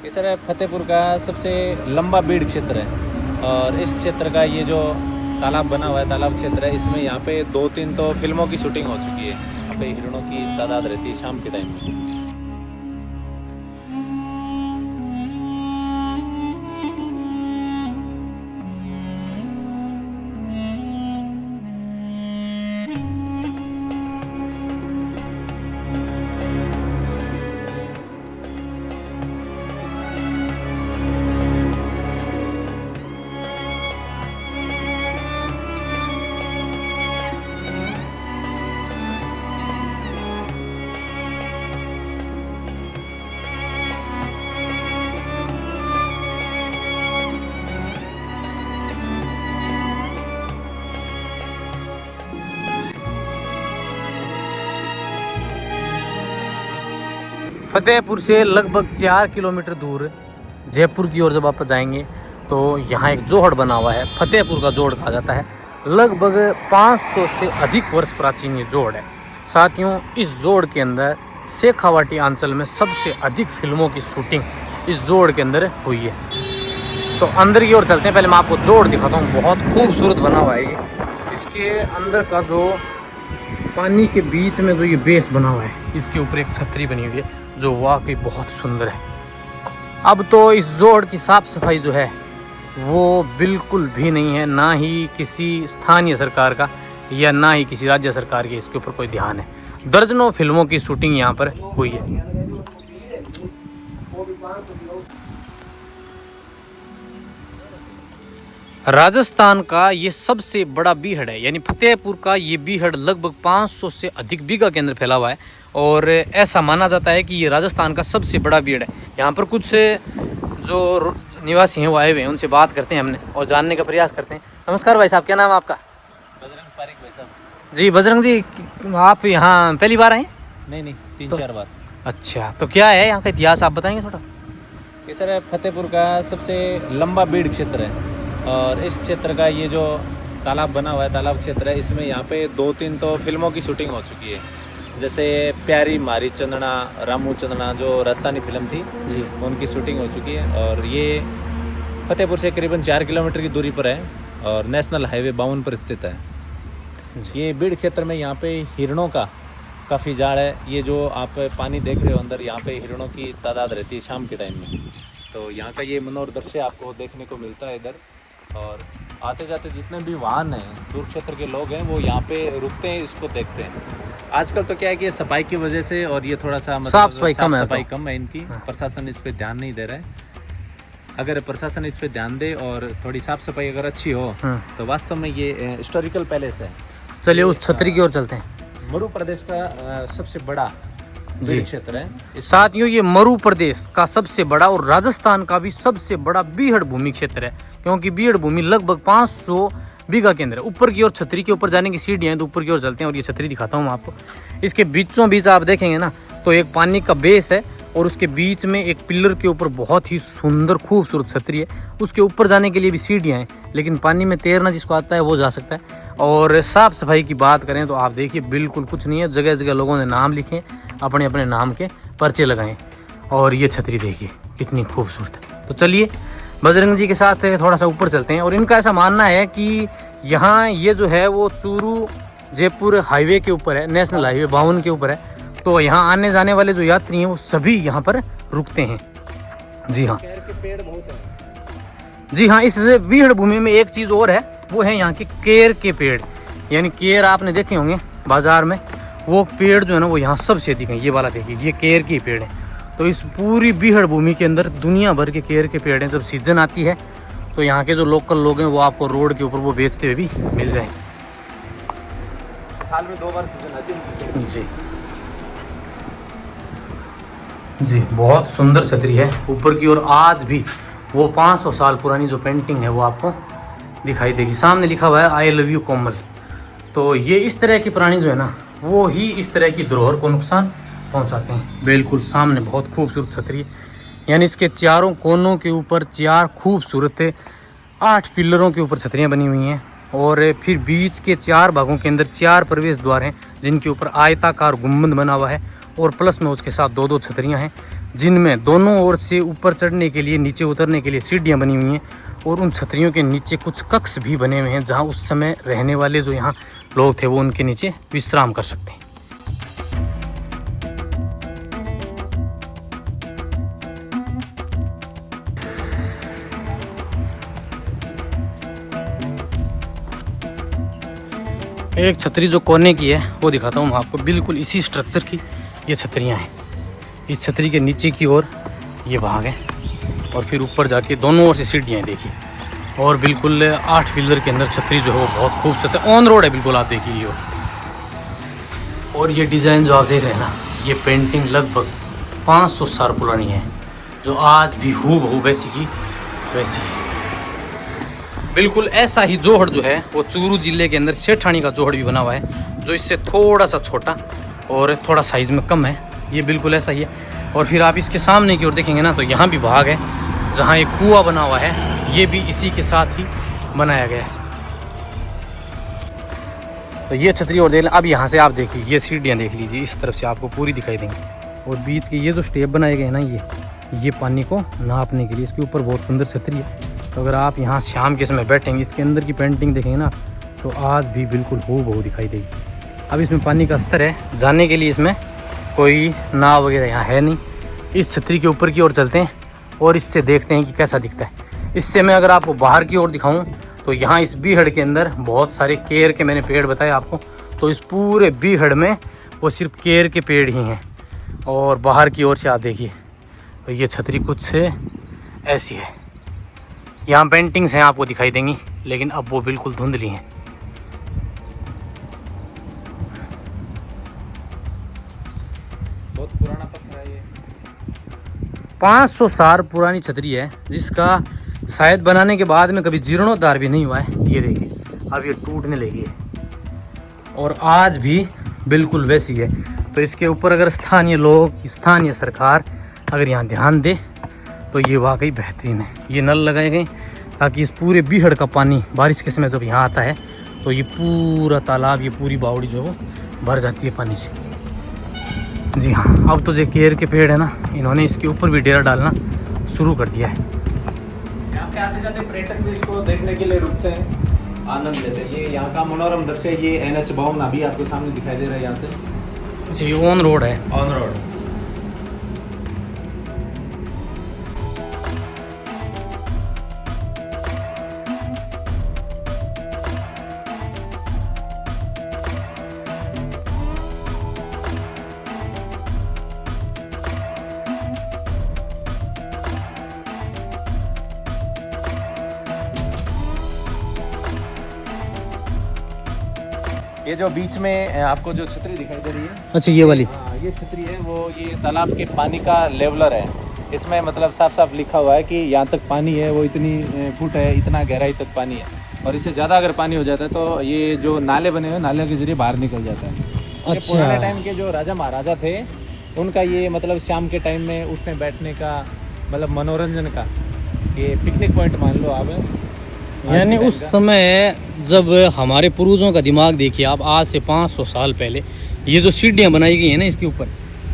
केसर फतेहपुर का सबसे लंबा बीड़ क्षेत्र है और इस क्षेत्र का ये जो तालाब बना हुआ है, तालाब क्षेत्र है, इसमें यहाँ पे 2-3 तो फिल्मों की शूटिंग हो चुकी है। यहाँ पे हिरणों की तादाद रहती है शाम के टाइम में। फतेहपुर से लगभग 4 किलोमीटर दूर जयपुर की ओर जब आप जाएंगे तो यहाँ एक जोहड़ बना हुआ है, फतेहपुर का जोहड़ कहा जाता है। लगभग 500 से अधिक वर्ष प्राचीन ये जोहड़ है। साथियों, इस जोहड़ के अंदर शेखावाटी अंचल में सबसे अधिक फिल्मों की शूटिंग इस जोहड़ के अंदर हुई है। तो अंदर की ओर चलते हैं। पहले मैं आपको जोहड़ दिखाता हूँ। बहुत खूबसूरत बना हुआ है ये। इसके अंदर का जो पानी के बीच में जो ये बेस बना हुआ है, इसके ऊपर एक छतरी बनी हुई है जो वाकई बहुत सुंदर है। अब तो इस जोड़ की साफ सफाई जो है वो बिल्कुल भी नहीं है, ना ही किसी स्थानीय सरकार का या ना ही किसी राज्य सरकार के इसके ऊपर कोई ध्यान है। दर्जनों फिल्मों की शूटिंग यहाँ पर हुई है। राजस्थान का ये सबसे बड़ा बीहड़ है, यानी फतेहपुर का ये बीहड़ लगभग 500 से अधिक बीघा के अंदर फैला हुआ है और ऐसा माना जाता है कि ये राजस्थान का सबसे बड़ा बीहड़ है। यहाँ पर कुछ जो निवासी हैं वो आए हुए हैं, उनसे बात करते हैं हमने और जानने का प्रयास करते हैं। नमस्कार भाई साहब, क्या नाम है आपका? बजरंग पारिक भाई साहब। जी बजरंग जी, आप यहाँ पहली बार आए? नहीं 3-4 बार। अच्छा, तो क्या है यहाँ का इतिहास, आप बताएंगे थोड़ा? केसर फतेहपुर का सबसे लंबा बीड़ क्षेत्र है और इस क्षेत्र का ये जो तालाब बना हुआ है, तालाब क्षेत्र है, इसमें यहाँ पे 2-3 तो फिल्मों की शूटिंग हो चुकी है। जैसे प्यारी मारी चंदना, रामू चंदना जो राजस्थानी फिल्म थी जी, उनकी शूटिंग हो चुकी है। और ये फतेहपुर से करीबन 4 किलोमीटर की दूरी पर है और नेशनल हाईवे 52 पर स्थित है। ये बीड़ क्षेत्र में यहाँ पे हिरणों का काफ़ी जाड़ है। ये जो आप पानी देख रहे हो अंदर, यहाँ पे हिरणों की तादाद रहती है शाम के टाइम में। तो यहाँ का ये मनोहर दृश्य आपको देखने को मिलता है इधर। और आते जाते जितने भी वाहन हैं, दूर क्षेत्र के लोग हैं, वो यहाँ पे रुकते हैं, इसको देखते हैं। आजकल तो क्या है कि सफाई की वजह से और ये थोड़ा सा साफ सफाई कम है इनकी। प्रशासन इस पे ध्यान नहीं दे रहा है। अगर प्रशासन इस पे ध्यान दे और थोड़ी साफ सफाई अगर अच्छी हो तो वास्तव में ये हिस्टोरिकल पैलेस है। चलिए उस छतरी की ओर चलते हैं। मरु प्रदेश का सबसे बड़ा जी क्षेत्र है। साथियों, ये मरु प्रदेश का सबसे बड़ा और राजस्थान का भी सबसे बड़ा बीहड़ भूमि क्षेत्र है, क्योंकि बीहड़ भूमि लगभग 500 बीघा के अंदर है। ऊपर की ओर छतरी के ऊपर जाने की सीढ़ियाँ हैं, तो ऊपर की ओर चलते हैं और ये छतरी दिखाता हूँ मैं आपको। इसके बीचों बीच आप देखेंगे ना तो एक पानी का बेस है और उसके बीच में एक पिलर के ऊपर बहुत ही सुंदर खूबसूरत छतरी है। उसके ऊपर जाने के लिए भी सीढ़ियाँ हैं, लेकिन पानी में तैरना जिसको आता है वो जा सकता है। और साफ़ सफाई की बात करें तो आप देखिए बिल्कुल कुछ नहीं है। जगह जगह लोगों ने नाम लिखे, अपने अपने नाम के पर्चे लगाएं। और ये छतरी देखिए कितनी खूबसूरत है। तो चलिए बजरंग जी के साथ थोड़ा सा ऊपर चलते हैं। और इनका ऐसा मानना है कि यहाँ ये जो है वो चूरू जयपुर हाईवे के ऊपर है, नेशनल हाईवे 52 के ऊपर है। तो यहाँ आने जाने वाले जो यात्री हैं वो सभी यहाँ पर रुकते हैं। जी हाँ, पेड़ बहुत है। जी हाँ, इस बीहड़ भूमि में एक चीज़ और है, वो है यहाँ के केर के पेड़। यानी केर आपने देखे होंगे बाजार में, वो पेड़ जो है ना वो यहाँ सबसे अधिक है। ये वाला देखिए, ये केर के पेड़ है। तो इस पूरी बीहड़ भूमि के अंदर दुनिया भर के केर के पेड़ हैं। जब सीजन आती है तो यहाँ के जो लोकल लोग हैं वो आपको रोड के ऊपर वो बेचते हुए भी मिल जाएंगे। साल में 2 बार सीजन आती है। जी जी, बहुत सुंदर छतरी है। ऊपर की ओर आज भी वो 500 साल पुरानी जो पेंटिंग है वो आपको दिखाई देगी। सामने लिखा हुआ है आई लव यू कोमल। तो ये इस तरह की प्राणी जो है ना वो ही इस तरह की धरोहर को नुकसान पहुंचाते हैं। बिल्कुल सामने बहुत खूबसूरत छतरी है, यानी इसके चारों कोनों के ऊपर 4 खूबसूरत 8 पिलरों के ऊपर छतरियाँ बनी हुई हैं। और फिर बीच के 4 भागों के अंदर 4 प्रवेश द्वार हैं जिनके ऊपर आयताकार गुंबद बना हुआ है और प्लस में उसके साथ 2-2 छतरियाँ हैं। जिनमें दोनों ओर से ऊपर चढ़ने के लिए, नीचे उतरने के लिए सीढ़ियाँ बनी हुई हैं। और उन छतरियों के नीचे कुछ कक्ष भी बने हुए हैं जहाँ उस समय रहने वाले जो यहाँ लोग थे वो उनके नीचे विश्राम कर सकते हैं। एक छतरी जो कोने की है वो दिखाता हूँ मैं आपको। बिल्कुल इसी स्ट्रक्चर की ये छतरियाँ हैं। इस छतरी के नीचे की ओर ये भाग है और फिर ऊपर जाके दोनों ओर से सीढ़ियाँ देखिए। और बिल्कुल 8 व्हीलर के अंदर छतरी जो है वो बहुत खूबसूरत है, ऑन रोड है बिल्कुल, आप देखिए ये। और ये डिज़ाइन जो आप देख रहे हैं ना, ये पेंटिंग लगभग 500 साल पुरानी है, जो आज भी हूबहू वैसी की वैसी है। बिल्कुल ऐसा ही जोहड़ जो है वो चूरू जिले के अंदर सेठानी का जोहड़ भी बना हुआ है, जो इससे थोड़ा सा छोटा और थोड़ा साइज़ में कम है। ये बिल्कुल ऐसा ही है। और फिर आप इसके सामने की ओर देखेंगे ना, तो यहाँ भी भाग है जहाँ एक कुआं बना हुआ है, ये भी इसी के साथ ही बनाया गया है। तो ये छतरी और देख लें। अब यहाँ से आप देखिए, ये सीढ़ियाँ देख लीजिए, इस तरफ से आपको पूरी दिखाई देंगी। और बीच के ये जो स्टेप बनाए गए हैं ना, ये पानी को नापने के लिए, इसके ऊपर बहुत सुंदर छतरी है। तो अगर आप यहाँ शाम के समय बैठेंगे, इसके अंदर की पेंटिंग देखेंगे ना, तो आज भी बिल्कुल हूबहू दिखाई देगी। अब इसमें पानी का स्तर है, जाने के लिए इसमें कोई नाव वगैरह यहाँ है नहीं। इस छतरी के ऊपर की ओर चलते हैं और इससे देखते हैं कि कैसा दिखता है। इससे मैं अगर आपको बाहर की ओर दिखाऊं तो यहाँ इस बीहड़ के अंदर बहुत सारे केर के मैंने पेड़ बताए आपको, तो इस पूरे बीहड़ में वो सिर्फ केर के पेड़ ही हैं। और बाहर की ओर से आप देखिए, तो ये छतरी कुछ से ऐसी है। यहाँ पेंटिंग्स हैं आपको दिखाई देंगी, लेकिन अब वो बिल्कुल धुंधली हैं। बहुत पुराना पत्थर है ये। 500 साल पुरानी छतरी है, जिसका शायद बनाने के बाद में कभी जीर्णोद्धार भी नहीं हुआ है। ये देखिए, अब ये टूटने लगी है और आज भी बिल्कुल वैसी है। तो इसके ऊपर अगर स्थानीय लोग, स्थानीय सरकार अगर यहाँ ध्यान दे तो ये वाकई बेहतरीन है। ये नल लगाए गए ताकि इस पूरे बीहड़ का पानी बारिश के समय जब यहाँ आता है तो ये पूरा तालाब, ये पूरी बावड़ी जो है वो भर जाती है पानी से। जी हाँ, अब तो जो केर के पेड़ है ना, इन्होंने इसके ऊपर भी डेरा डालना शुरू कर दिया है। यहाँ पे आते जाते पर्यटक भी इसको देखने के लिए रुकते हैं, आनंद लेते हैं। ये यहाँ का मनोरम दृश्य है। ये NH52 अभी आपको सामने दिखाई दे रहा है यहाँ से। जी, ऑन रोड है। On road. ये जो बीच में आपको जो छतरी दिखाई दे रही है, अच्छा ये वाली, हाँ ये छतरी है वो, ये तालाब के पानी का लेवलर है। इसमें मतलब साफ साफ लिखा हुआ है कि यहाँ तक पानी है, वो इतनी फुट है, इतना गहराई तक पानी है। और इससे ज़्यादा अगर पानी हो जाता है तो ये जो नाले बने हुए, नाले के जरिए बाहर निकल जाता है। अच्छा, पुराने टाइम के जो राजा महाराजा थे, उनका ये मतलब शाम के टाइम में उठने बैठने का, मतलब मनोरंजन का ये पिकनिक पॉइंट मान लो आप। यानी उस समय जब हमारे पूर्वजों का दिमाग देखिए आप, आज से 500 साल पहले ये जो सीढ़ियाँ बनाई गई हैं ना इसके ऊपर,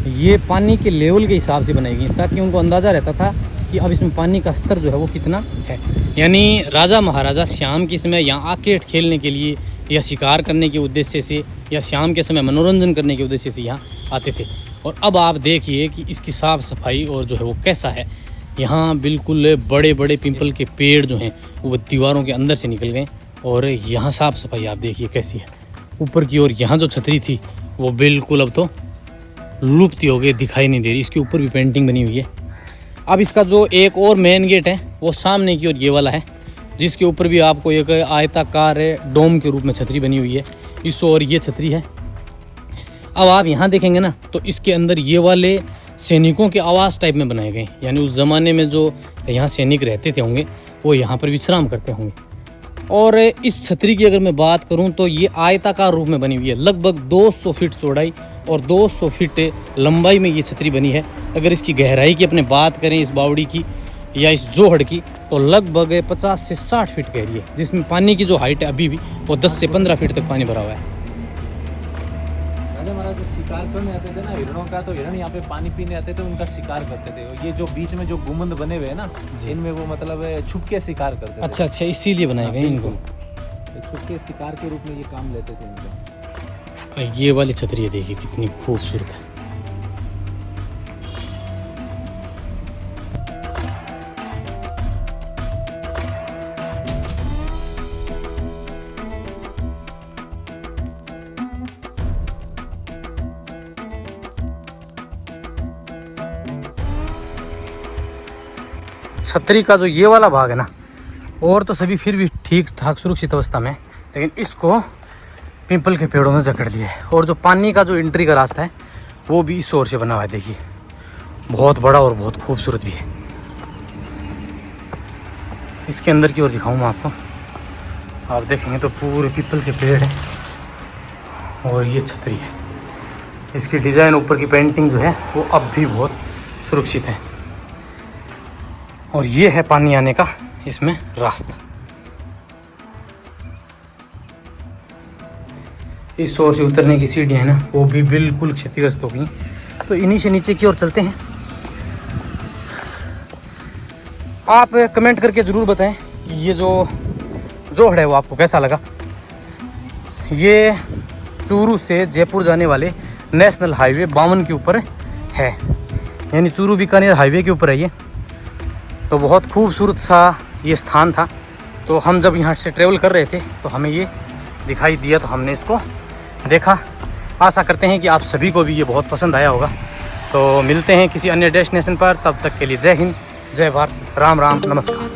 ये पानी के लेवल के हिसाब से बनाई गई ताकि उनको अंदाज़ा रहता था कि अब इसमें पानी का स्तर जो है वो कितना है। यानी राजा महाराजा शाम के समय यहाँ आकेट खेलने के लिए या शिकार करने के उद्देश्य से या शाम के समय मनोरंजन करने के उद्देश्य से यहाँ आते थे। और अब आप देखिए कि इसकी साफ़ सफाई और जो है वो कैसा है। यहाँ बिल्कुल बड़े बड़े पीपल के पेड़ जो हैं वो दीवारों के अंदर से निकल गए और यहाँ साफ़ सफाई आप देखिए कैसी है। ऊपर की ओर यहाँ जो छतरी थी वो बिल्कुल अब तो लुप्त हो गई, दिखाई नहीं दे रही। इसके ऊपर भी पेंटिंग बनी हुई है। अब इसका जो एक और मेन गेट है वो सामने की ओर ये वाला है, जिसके ऊपर भी आपको एक आयताकार डोम के रूप में छतरी बनी हुई है। इस ओर ये छतरी है। अब आप यहाँ देखेंगे ना तो इसके अंदर ये वाले सैनिकों के आवास टाइप में बनाए गए, यानी उस ज़माने में जो यहाँ सैनिक रहते थे होंगे वो यहाँ पर विश्राम करते होंगे। और इस छतरी की अगर मैं बात करूँ तो ये आयताकार रूप में बनी हुई है। लगभग 200 फीट चौड़ाई और 200 फीट लंबाई में ये छतरी बनी है। अगर इसकी गहराई की अपने बात करें इस बावड़ी की या इस जोहड़ की, तो लगभग 50 से 60 फीट गहरी है, जिसमें पानी की जो हाइट है अभी भी वो 10 से 15 फीट तक पानी भरा हुआ है। शिकार करने आते थे ना हिरणों का, तो हिरण यहाँ पे पानी पीने आते थे, उनका शिकार करते थे। ये जो बीच में जो गुंबद बने हुए हैं ना, इनमें वो मतलब छुप के शिकार करते थे। अच्छा अच्छा, इसीलिए बनाए गए इनको। छुप के शिकार के रूप में ये काम लेते थे इनका। और ये वाली छतरी देखिए कितनी खूबसूरत है। छतरी का जो ये वाला भाग है ना, और तो सभी फिर भी ठीक ठाक सुरक्षित अवस्था में, लेकिन इसको पीपल के पेड़ों ने जकड़ दिया है। और जो पानी का जो एंट्री का रास्ता है वो भी इस ओर से बना हुआ है। देखिए बहुत बड़ा और बहुत खूबसूरत भी है। इसके अंदर की ओर दिखाऊँ मैं आपको। आप देखेंगे तो पूरे पीपल के पेड़ हैं और ये छतरी है। इसकी डिज़ाइन, ऊपर की पेंटिंग जो है वो अब भी बहुत सुरक्षित है। और ये है पानी आने का इसमें रास्ता। इस ओर से उतरने की सीढ़ियाँ हैं ना, वो भी बिल्कुल क्षतिग्रस्त हो गई। तो इन्हीं से नीचे की ओर चलते हैं। आप कमेंट करके ज़रूर बताएं कि ये जो जोड़ है वो आपको कैसा लगा। ये चूरू से जयपुर जाने वाले नेशनल हाईवे 52 के ऊपर है, यानी चूरू बीकानेर हाईवे के ऊपर है ये। तो बहुत खूबसूरत सा ये स्थान था। तो हम जब यहाँ से ट्रेवल कर रहे थे तो हमें ये दिखाई दिया, तो हमने इसको देखा। आशा करते हैं कि आप सभी को भी ये बहुत पसंद आया होगा। तो मिलते हैं किसी अन्य डेस्टिनेशन पर, तब तक के लिए जय हिंद, जय भारत, राम राम, नमस्कार।